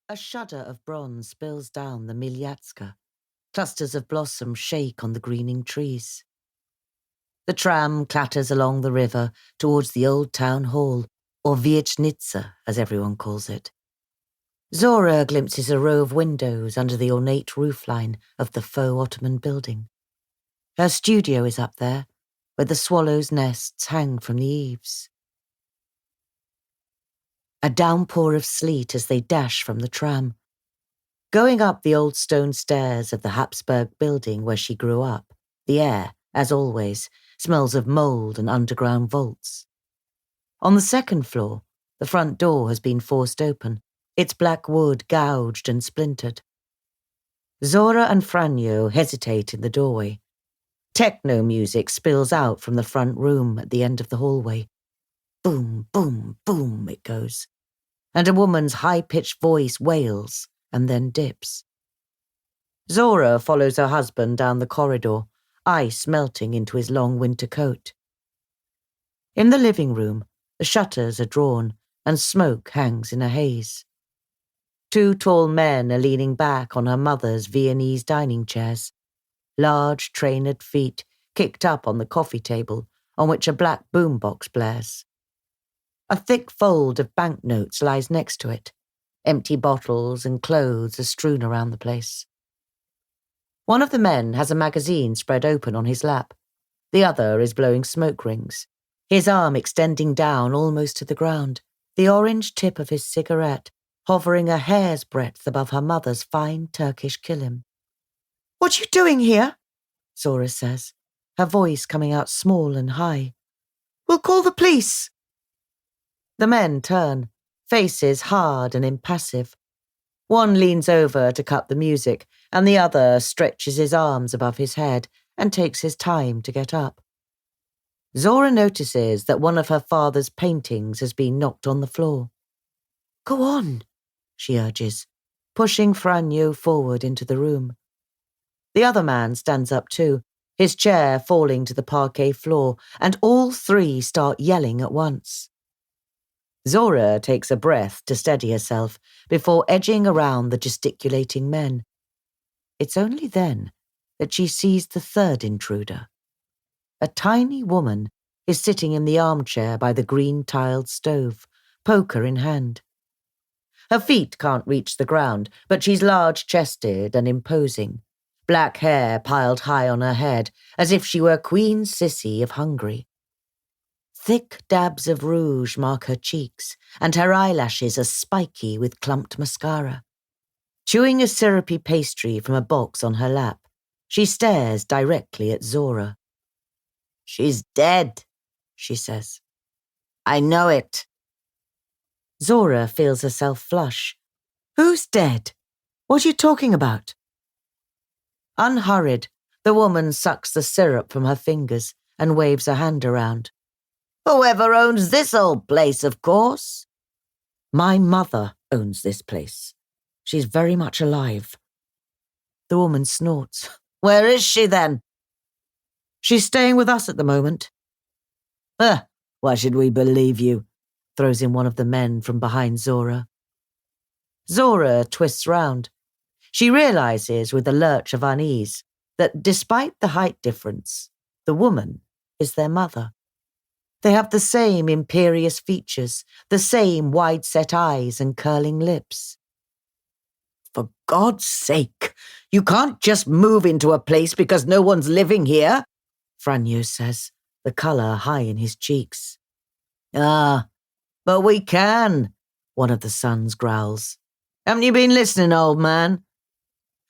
A shudder of bronze spills down the Miljatska. Clusters of blossom shake on the greening trees. The tram clatters along the river towards the old town hall, or Viechnitsa, as everyone calls it. Zora glimpses a row of windows under the ornate roofline of the faux Ottoman building. Her studio is up there, where the swallows' nests hang from the eaves. A downpour of sleet as they dash from the tram. Going up the old stone stairs of the Habsburg building where she grew up, the air, as always, smells of mould and underground vaults. On the second floor, the front door has been forced open, its black wood gouged and splintered. Zora and Franjo hesitate in the doorway. Techno music spills out from the front room at the end of the hallway. Boom, boom, boom it goes, and a woman's high-pitched voice wails and then dips. Zora follows her husband down the corridor, ice melting into his long winter coat. In the living room, the shutters are drawn and smoke hangs in a haze. Two tall men are leaning back on her mother's Viennese dining chairs, large trained feet kicked up on the coffee table on which a black boombox blares. A thick fold of banknotes lies next to it. Empty bottles and clothes are strewn around the place. One of the men has a magazine spread open on his lap. The other is blowing smoke rings, his arm extending down almost to the ground, the orange tip of his cigarette hovering a hair's breadth above her mother's fine Turkish kilim. "What are you doing here?" Zora says, her voice coming out small and high. "We'll call the police." The men turn, faces hard and impassive. One leans over to cut the music, and the other stretches his arms above his head and takes his time to get up. Zora notices that one of her father's paintings has been knocked on the floor. "Go on," she urges, pushing Franjo forward into the room. The other man stands up too, his chair falling to the parquet floor, and all three start yelling at once. Zora takes a breath to steady herself before edging around the gesticulating men. It's only then that she sees the third intruder. A tiny woman is sitting in the armchair by the green-tiled stove, poker in hand. Her feet can't reach the ground, but she's large-chested and imposing, black hair piled high on her head, as if she were Queen Sissi of Hungary. Thick dabs of rouge mark her cheeks, and her eyelashes are spiky with clumped mascara. Chewing a syrupy pastry from a box on her lap, she stares directly at Zora. "She's dead," she says. "I know it." Zora feels herself flush. "Who's dead? What are you talking about?" Unhurried, the woman sucks the syrup from her fingers and waves her hand around. "Whoever owns this old place, of course." "My mother owns this place. She's very much alive." The woman snorts. "Where is she then?" "She's staying with us at the moment." Why should we believe you?" throws in one of the men from behind Zora. Zora twists round. She realizes with a lurch of unease that despite the height difference, the woman is their mother. They have the same imperious features, the same wide-set eyes and curling lips. "For God's sake, you can't just move into a place because no one's living here," Franjo says, the colour high in his cheeks. "Ah, but we can," one of the sons growls. "Haven't you been listening, old man?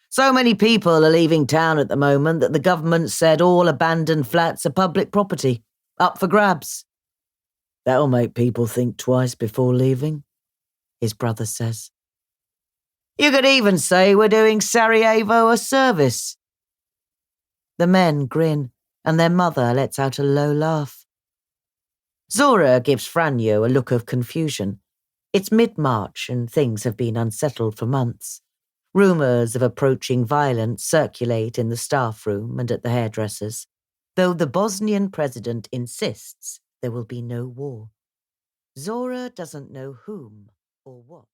So many people are leaving town at the moment that the government said all abandoned flats are public property, up for grabs." "That'll make people think twice before leaving," his brother says. "You could even say we're doing Sarajevo a service." The men grin, and their mother lets out a low laugh. Zora gives Franjo a look of confusion. It's mid-March and things have been unsettled for months. Rumours of approaching violence circulate in the staff room and at the hairdressers, though the Bosnian president insists there will be no war. Zora doesn't know whom or what.